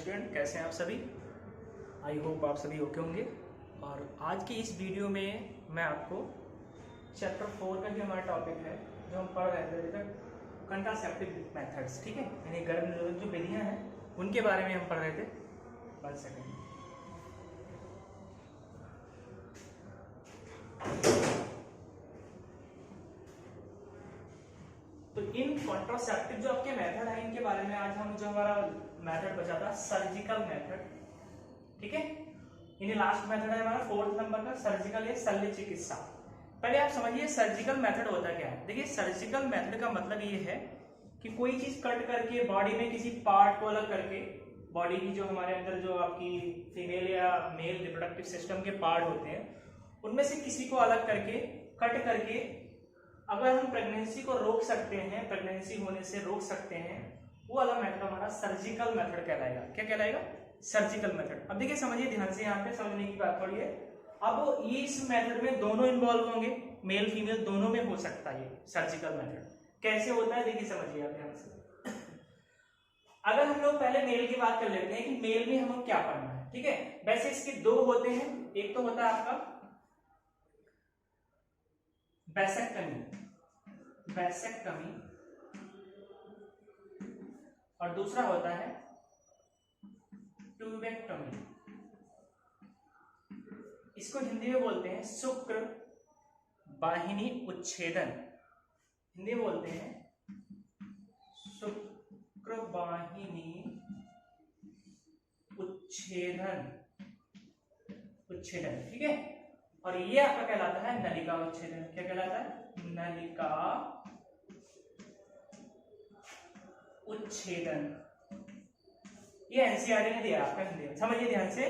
Student, कैसे हैं आप सभी। आई होप आप सभी ओके होंगे। और आज की इस वीडियो में मैं आपको चैप्टर 4 का जो हमारा टॉपिक है, जो हम पढ़ रहे थे अभी तक, कंट्रासेप्टिव मेथड्स, ठीक है, यानी गर्भ निरोधक जो विधियां हैं उनके बारे में हम पढ़ रहे थे। 1 सेकेंड। तो इन कॉन्ट्रासेप्टिव जो आपके मेथड है, इनके बारे में आज हम, जो हमारा मेथड बचा था सर्जिकल मेथड, ठीक है, यानी लास्ट मेथड है हमारा 4th नंबर का सर्जिकल या शल्य चिकित्सा। पहले आप समझिए सर्जिकल मेथड होता क्या है। देखिए सर्जिकल मेथड का मतलब ये है कि कोई चीज कट करके बॉडी में किसी पार्ट को अलग करके, बॉडी की जो हमारे अंदर जो आपकी फीमेल या मेल रिप्रोडक्टिव सिस्टम के पार्ट होते हैं उनमें से किसी को अलग करके, कट करके अगर हम प्रेगनेंसी को रोक सकते हैं, प्रेगनेंसी होने से रोक सकते हैं, वो वाला मेथड हमारा सर्जिकल मेथड कहलाएगा। क्या कहलाएगा? Surgical method. अब देखिए समझिए ध्यान से, यहाँ पे समझने की बात थोड़ी है। अब ये इस मेथड में दोनों इन्वॉल्व होंगे, मेल फीमेल दोनों में हो सकता है। ये सर्जिकल मेथड कैसे होता है देखिए, समझिए आप ध्यान से। अगर हम लोग पहले मेल की बात कर लेते हैं कि मेल में हमें क्या करना है, ठीक है। वैसे इसके दो होते हैं, एक तो होता है आपका वैसेक्टमी और दूसरा होता है ट्यूबेक्टमी। इसको हिंदी में बोलते हैं शुक्र वाहिनी उच्छेदन। हिंदी में बोलते हैं शुक्र वाहिनी उच्छेदन, ठीक है। और ये आपका कहलाता है नलिका उच्छेदन। क्या कहलाता है? नलिका उच्छेदन। ये एनसीईआरटी ने दिया आपका हिंदी में, समझिए ध्यान से।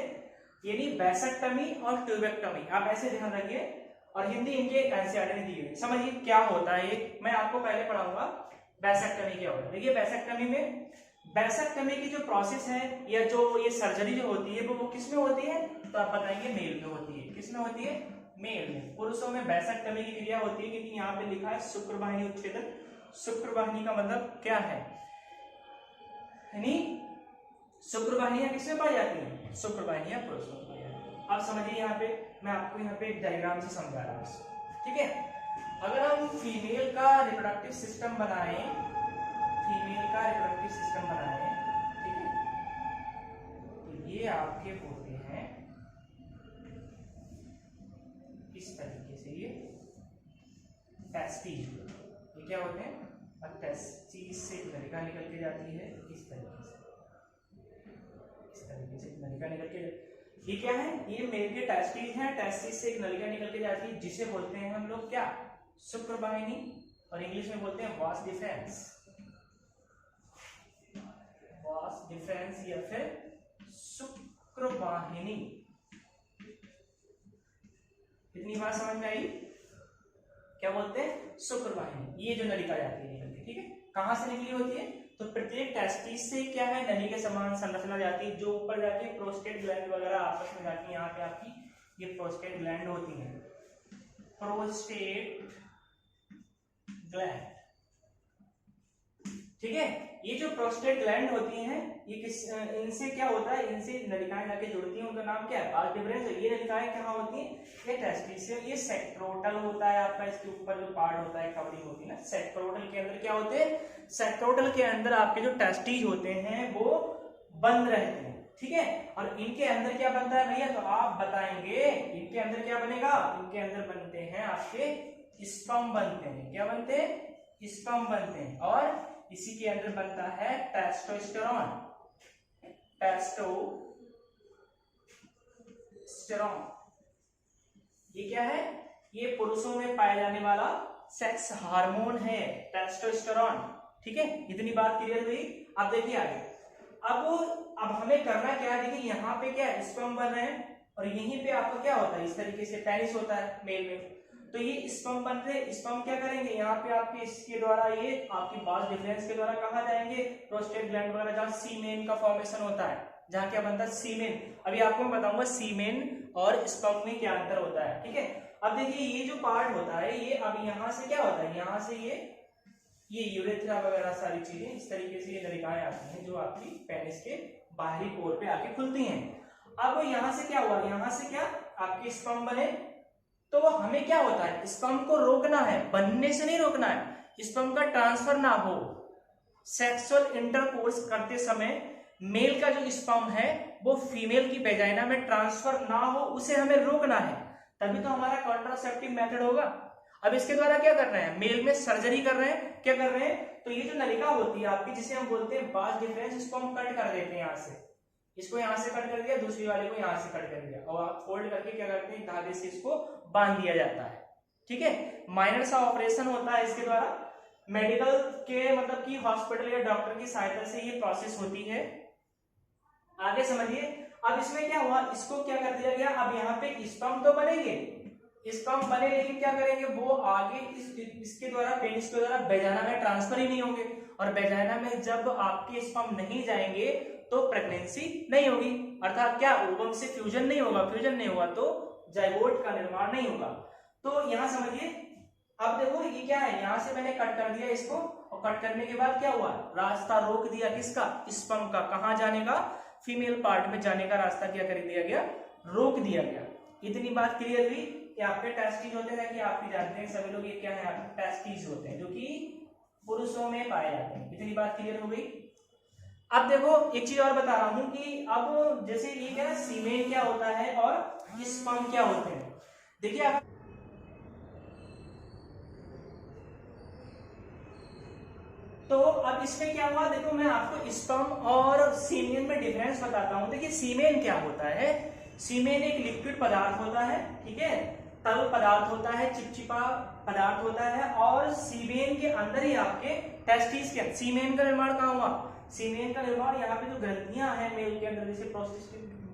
यानी वैसेक्टमी और ट्यूबेक्टमी, आप ऐसे ध्यान रखिए, और हिंदी इनके एनसीईआरटी ने दी हुई। समझिए क्या होता है ये, मैं आपको पहले पढ़ाऊंगा वैसेक्टमी क्या होता है। देखिए वैसेक्टमी में, वैसेक्टमी की जो प्रोसेस है या जो ये सर्जरी जो होती है वो किस में होती है, तो आप बताएंगे मेल में होती है। किस में होती है? मेल में। पुरुषों में वैसेक्टमी की क्रिया होती है, क्योंकि यहाँ पे लिखा है शुक्रवाहिनी उच्छेदन। शुक्रवाहिनी का मतलब क्या है, यानी शुक्रवाहिनियां किसमें पाई जाती हैं? शुक्रवाहिनियां पुरुषों में पाई जाती हैं। आप समझिए, यहाँ पे मैं आपको यहाँ पे एक डायग्राम से समझा रहा हूँ, ठीक है। अगर हम फीमेल का रिप्रोडक्टिव सिस्टम बनाएं, ठीक है, तो ये आपके होते हैं इस तरीके से, ये टेस्टिस। ये क्या होते हैं? और टेस्टिस से नलिका निकल के जाती है इस तरीके से नलिका निकल के। ये क्या है? ये मेल के टेस्टिस हैं। टेस्टिस से एक नलिका निकल के जाती है, जिसे बोलते हैं हम लोग क्या? शुक्रवाहिनी, और इंग्लिश में बोलते हैं वास डिफरेंस या फिर शुक्रवाहिनी। इतनी बात समझ में आई? क्या बोलते हैं? शुक्रवाहिनी। ये जो नलिका जाती है निकल के, ठीक है, कहां से निकली होती है? तो प्रत्येक टेस्टिस से क्या है, नली के समान संरचना जाती है, जो ऊपर जाके प्रोस्टेट ग्लैंड वगैरह आपस में जाती है। यहाँ पे आपकी ये प्रोस्टेट ग्लैंड होती है, प्रोस्टेट ग्लैंड, ठीक है। ये जो प्रोस्टेट ग्लैंड होती हैं, ये इनसे क्या होता है, इनसे नलिकाएं जाके जुड़ती हैं, उनका नाम क्या है? Vas deferens. ये नलिकाएं कहाँ होती हैं? ये टेस्टिस से। ये सेक्रोटल होता है आपका, इसके ऊपर जो पार्ट होता है, कवरिंग होती है ना। सेक्रोटल के अंदर क्या होते हैं? सेक्रोटल के अंदर आपके जो टेस्टिस होते हैं वो बंद रहते हैं, ठीक है। और इनके अंदर क्या बनता है भैया, तो आप बताएंगे इनके अंदर क्या बनेगा। इनके अंदर बनते हैं आपके स्पर्म बनते हैं। क्या बनते हैं? स्पर्म बनते हैं। और इसी के अंदर बनता है टेस्टोस्टेरोन। ये क्या है? ये पुरुषों में पाया जाने वाला सेक्स हार्मोन है, टेस्टोस्टेरोन, ठीक है। इतनी बात क्लियर हुई? अब देखिए आगे। अब हमें करना क्या है, देखिए यहाँ पे क्या स्पर्म बन रहे हैं, और यहीं पे आपका क्या होता है, इस तरीके से पेनिस होता है मेल में। तो ये स्पर्म बन रहे, स्पर्म क्या करेंगे, यहाँ पे आपके इसके द्वारा, ये आपकी वास डिफरेंस के द्वारा कहाँ जाएंगे? प्रोस्टेट ग्लैंड वगैरह, जहाँ सीमेन का फॉर्मेशन होता है, जहाँ क्या बनता है? सीमेन। अभी आपको मैं बताऊंगा सीमेन और स्पर्म में क्या अंतर होता है, ठीक है। अब देखिए ये जो पार्ट होता है, ये अब यहाँ से क्या होता है, यहाँ से ये यूरेथ्रा वगैरह सारी चीजें इस तरीके से ये नलिकाएं आती हैं जो आपकी पेनिस के बाहरी पोर पे आके खुलती हैं। अब यहाँ से क्या हुआ, यहाँ से क्या आपके स्पर्म बने, तो हमें क्या होता है, स्पर्म को रोकना है, बनने से नहीं रोकना है, स्पर्म का ट्रांसफर ना हो। सेक्सुअल इंटरकोर्स करते समय मेल का जो स्पर्म है वो फीमेल की वेजाइना में ट्रांसफर ना हो, उसे हमें रोकना है, तभी तो हमारा कॉन्ट्रासेप्टिव मेथड होगा। अब इसके द्वारा क्या कर रहे हैं, मेल में सर्जरी कर रहे हैं, क्या कर रहे हैं, तो ये जो नलिका होती है आपकी, जिसे हम बोलते हैं बास डिफरेंस, इसको हम कट कर देते हैं यहाँ से, इसको यहाँ से कट कर दिया, दूसरी वाले को यहाँ से कट कर दिया, और आप फोल्ड करके क्या करते हैं, धागे से इसको बांध दिया जाता है। ठीक है, माइनर सा ऑपरेशन होता है इसके द्वारा, मेडिकल के मतलब कि हॉस्पिटल या डॉक्टर की सहायता से ये प्रोसेस होती है। आगे समझिए, अब इसमें क्या हुआ, इसको क्या कर दिया गया, अब यहाँ पे स्पर्म तो बनेंगे, स्पर्म बने, लेकिन क्या करेंगे, वो आगे इसके द्वारा, पेनिस के द्वारा वेजाइना में ट्रांसफर ही नहीं होंगे, और वेजाइना में जब आपके स्पर्म नहीं जाएंगे तो प्रेगनेंसी नहीं होगी, अर्थात क्या, ओवम से फ्यूजन नहीं होगा, फ्यूजन नहीं होगा तो जाइगोट का निर्माण नहीं होगा। तो यहाँ समझिए, अब देखो ये क्या है, यहाँ से मैंने कट कर दिया इसको, और कट करने के बाद क्या हुआ, रास्ता रोक दिया किसका, स्पर्म का, कहाँ जाने का, फीमेल पार्ट में जाने का रास्ता क्या कर दिया गया, रोक दिया गया। इतनी बात क्लियर हुई कि आपके टेस्टिस होते हैं, कि आप भी जानते हैं सभी लोग, ये क्या है, आपके टेस्टिस होते हैं जो कि पुरुषों में पाए जाते हैं। इतनी बात क्लियर हो गई। अब देखो एक चीज और बता रहा हूं कि अब जैसे ये क्या है, सीमेन क्या होता है और स्पर्म क्या होते हैं। देखिए आप, तो अब इसमें क्या हुआ, देखो मैं आपको स्पर्म और सीमेन में डिफरेंस बताता हूं। देखिए सीमेन क्या होता है, सीमेन एक लिक्विड पदार्थ होता है, ठीक है, तरल पदार्थ होता है, चिपचिपा पदार्थ होता है, और सीमेन के अंदर ही आपके टेस्टिस के, सीमेन का निर्माण कहाँ हुआ, सीमेन का निर्माण यहाँ पे जो ग्रंथियां हैं मेल के अंदर, जैसे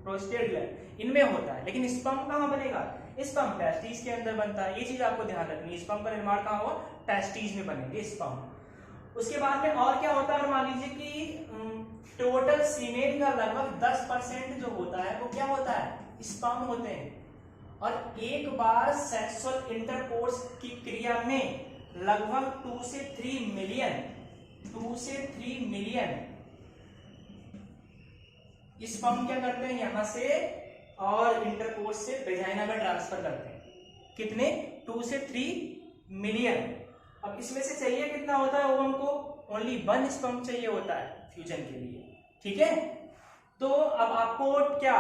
प्रोस्टेट ग्लैंड, इनमें होता है, लेकिन स्पर्म कहाँ बनेगा, स्पर्म टेस्टिस के अंदर बनता है। ये चीज आपको ध्यान रखनी है, स्पर्म का निर्माण कहाँ हुआ, टेस्टिस में बनेंगे स्पर्म। उसके बाद में और क्या होता है, मान लीजिए कि टोटल सीमेन का लगभग 10% जो होता है वो क्या होता है, स्पर्म होते हैं, और एक बार सेक्सुअल इंटरकोर्स की क्रिया में लगभग 2 से 3 मिलियन स्पर्म क्या करते हैं यहां से, और इंटरकोर्स से वेजाइना में ट्रांसफर करते हैं। कितने, 2 से 3 मिलियन। अब इसमें से चाहिए कितना होता है ओवम को, ओनली 1 स्पर्म चाहिए होता है फ्यूजन के लिए। ठीक है, तो अब आपको क्या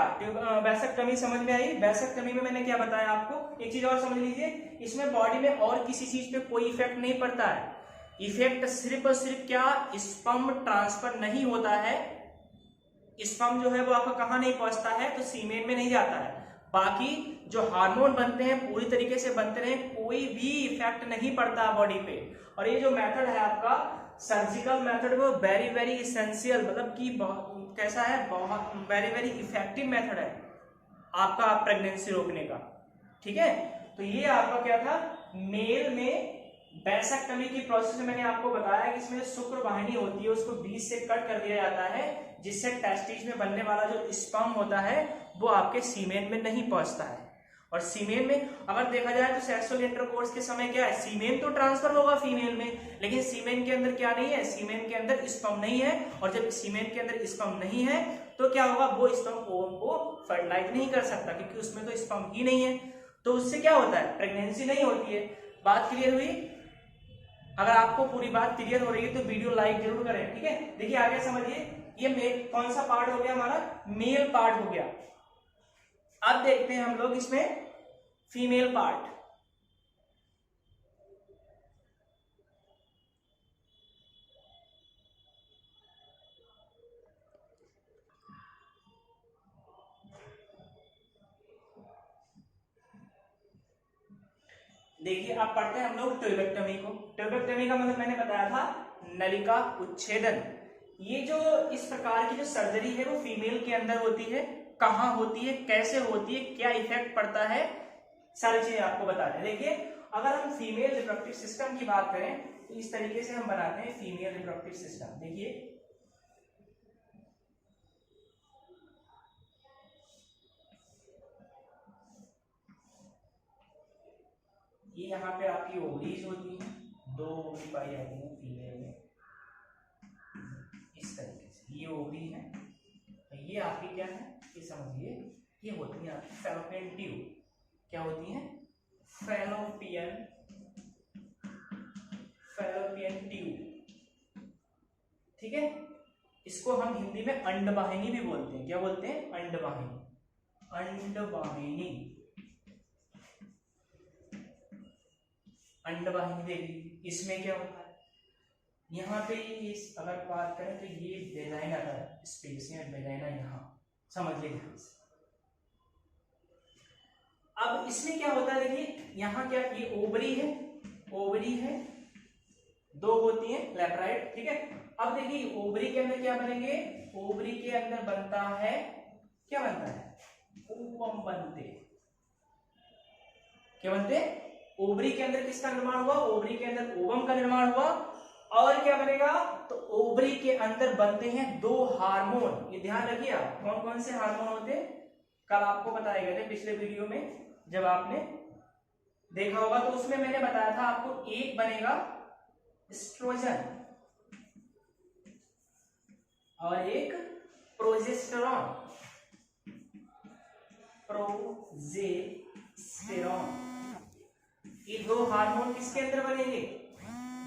वैसक कमी समझ में आई। वैसक कमी में मैंने क्या बताया आपको, एक चीज और समझ लीजिए, इसमें बॉडी में और किसी चीज पे कोई इफेक्ट नहीं पड़ता है, इफेक्ट सिर्फ और सिर्फ क्या, स्पर्म ट्रांसफर नहीं होता है, स्पर्म जो है वो आपका कहाँ नहीं पहुंचता है, तो सीमेन में नहीं जाता है, बाकी जो हार्मोन बनते हैं पूरी तरीके से बनते रहे, कोई भी इफेक्ट नहीं पड़ता बॉडी पे। और ये जो मेथड है आपका सर्जिकल मेथड, वो वेरी वेरी इसेंशियल, मतलब कि कैसा है, बहुत वेरी वेरी इफेक्टिव मेथड है आपका प्रेगनेंसी रोकने का। ठीक है, तो ये आपका क्या था, मेल में वैसक्टमी की प्रोसेस में मैंने आपको बताया कि इसमें शुक्र वाहिनी होती है, उसको बीच से कट कर दिया जाता है, जिससे टेस्टिस में बनने वाला जो स्पर्म होता है वो आपके सीमेन में नहीं पहुंचता है। और सीमेन में अगर देखा जाए तो सेक्सुअल इंटरकोर्स के समय क्या है, सीमेन तो ट्रांसफर होगा फीमेल में, लेकिन सीमेन के अंदर क्या नहीं है, सीमेन के अंदर स्पर्म नहीं है, और जब सीमेन के अंदर स्पर्म नहीं है तो क्या होगा, वो स्पर्म ओवम को फर्टिलाइज नहीं कर सकता, क्योंकि उसमें तो स्पर्म ही नहीं है, तो उससे क्या होता है, प्रेगनेंसी नहीं होती है। बात क्लियर हुई। अगर आपको पूरी बात क्लियर हो रही है तो वीडियो लाइक जरूर करें। ठीक है, देखिए आगे समझिए, ये मेल कौन सा पार्ट हो गया हमारा, मेल पार्ट हो गया। अब देखते हैं हम लोग इसमें फीमेल पार्ट। देखिए अब पढ़ते हैं हम लोग ट्यूबेक्टमी को। ट्यूबेक्टमी का मतलब मैंने बताया था नलिका उच्छेदन। ये जो इस प्रकार की जो सर्जरी है वो फीमेल के अंदर होती है, कहाँ होती है, कैसे होती है, क्या इफेक्ट पड़ता है, सारी चीजें आपको बताते हैं। देखिए अगर हम फीमेल रिप्रोडक्टिव सिस्टम की बात करें तो इस तरीके से हम बनाते हैं फीमेल रिप्रोडक्टिव सिस्टम। देखिए ये यहाँ पे आपकी ओवरीज होती हैं, 2 ओवरी पाई जाती हैं फीमेल में, इस तरीके से ये ओवरी है, ये आपकी क्या है, ये समझिए, ये होती है आपकी फैलोपियन ट्यूब। क्या होती है? Fallopian tube. ठीक है, इसको हम हिंदी में अंडवाहिनी भी बोलते हैं। क्या बोलते हैं? अंडवाहिनी। अंडवाहिनी देखिए, इसमें क्या होता है, यहाँ पे इस अगर बात करें तो ये वेजाइना का स्पेस है, वेजाइना यहाँ, समझिए ध्यान से। अब इसमें क्या होता है, देखिए यहाँ क्या, ये ओवरी है, ओवरी है, दो होती है लेफ्ट राइट, ठीक है। अब देखिए ओवरी के अंदर क्या बनेंगे, ओवरी के अंदर बनता है, क्या बनता है, ओवम बनते। क्या बनते? ओवरी के अंदर किसका निर्माण हुआ, ओवरी के अंदर ओवम का निर्माण हुआ। और क्या बनेगा, तो ओवरी के अंदर बनते हैं दो हार्मोन। ये ध्यान रखिए आप, कौन कौन से हार्मोन होते हैं, कल आपको बताए गए थे पिछले वीडियो में, जब आपने देखा होगा तो उसमें मैंने बताया था आपको, एक बनेगा एस्ट्रोजन और एक प्रोजेस्टेरॉन। ये दो हार्मोन किसके अंदर बनेंगे,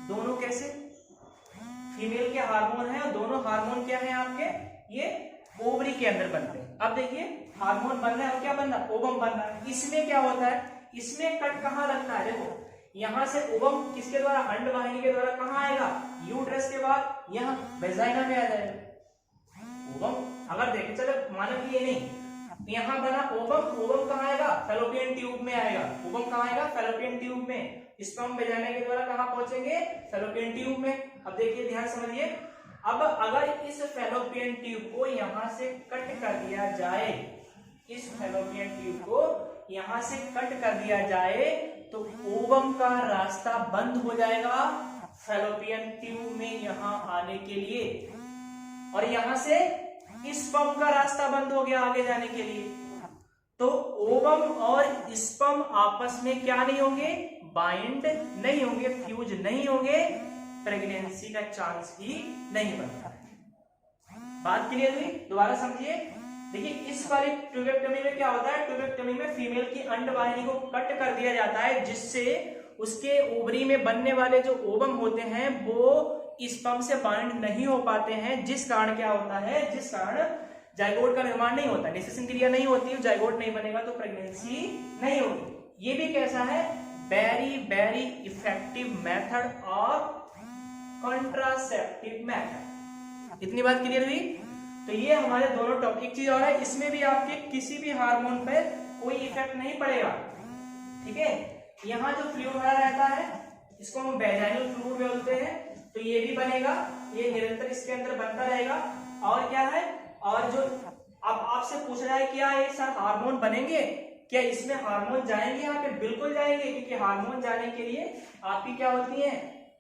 दोनों कैसे, फीमेल के हार्मोन है, और दोनों हार्मोन क्या है आपके, ये ओवरी के अंदर बनते हैं। अब देखिए हार्मोन बन रहा है और क्या बन रहा है, ओवम बन रहा है। इसमें क्या होता है, इसमें कट कहाँ लगता है, देखो यहां से ओवम किसके द्वारा, अंडवाहिनी के द्वारा कहाँ आएगा, यूट्रस के बाद यहाँ वेजाइना में आ जाएगा ओवम। अगर देखे चले मानो कि ये नहीं, यहाँ बना ओवम, ओवम कहाँ आएगा, फैलोपियन ट्यूब में आएगा। ओवम कहाँ आएगा, फैलोपियन ट्यूब में। स्पर्म वेजाइना के द्वारा कहाँ पहुंचेंगे, फैलोपियन ट्यूब में। अब देखिए ध्यान समझिए, अब अगर इस फैलोपियन ट्यूब को यहां से कट कर दिया जाए, इस फैलोपियन ट्यूब को यहां से कट कर दिया जाए, तो ओवम का रास्ता बंद हो जाएगा फैलोपियन ट्यूब में यहां आने के लिए, और यहां से स्पर्म का रास्ता बंद हो गया आगे जाने के लिए। तो ओवम और स्पर्म आपस में क्या नहीं होंगे, बाइंड नहीं होंगे, फ्यूज नहीं होंगे, प्रेगनेंसी का चांस ही नहीं बनता है। बात क्लियर हुई, दोबारा समझिए। देखिए इस वाली ट्यूबेक्टमी में क्या होता है, ट्यूबेक्टमी में फीमेल की अंडवाहिनी को कट कर दिया जाता है, जिससे उसके ओवरी में बनने वाले जो ओवम होते हैं वो स्पर्म से बाइंड नहीं हो पाते हैं, जिस कारण क्या होता है, जिस कारण जाइगोट का निर्माण नहीं होता, निषेचन क्रिया नहीं होती, जाइगोट नहीं बनेगा तो प्रेगनेंसी नहीं होगी। ये भी कैसा है, वेरी वेरी इफेक्टिव मेथड और कॉन्ट्रासेप्टिव मेथड। इतनी बात क्लियर हुई। तो ये हमारे दोनों टॉपिक, चीज और है, इसमें भी आपके किसी भी हार्मोन पर कोई इफेक्ट नहीं पड़ेगा, ठीक है। यहाँ जो फ्लूइड भरा रहता है इसको हम वेजाइनल फ्लूइड बोलते हैं, तो ये भी बनेगा, ये निरंतर इसके अंदर बनता रहेगा। और क्या है, और जो अब आपसे पूछ रहा है क्या ये सर हार्मोन बनेंगे, क्या इसमें हार्मोन जाएंगे यहाँ पे, बिल्कुल जाएंगे, क्योंकि हार्मोन जाने के लिए आपकी क्या होती है,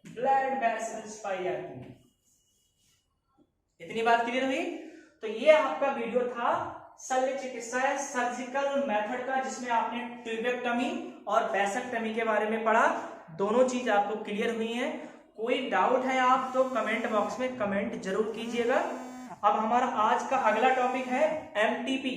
ब्लड वेसल्स पाई जाती है। इतनी बात क्लियर हुई। तो ये आपका वीडियो था शल्य चिकित्सा सर्जिकल मेथड का, जिसमें आपने ट्यूबेक्टमी और वैसेक्टमी के बारे में पढ़ा। दोनों चीज आपको क्लियर हुई है। कोई डाउट है आप तो कमेंट बॉक्स में कमेंट जरूर कीजिएगा। अब हमारा आज का अगला टॉपिक है एमटीपी,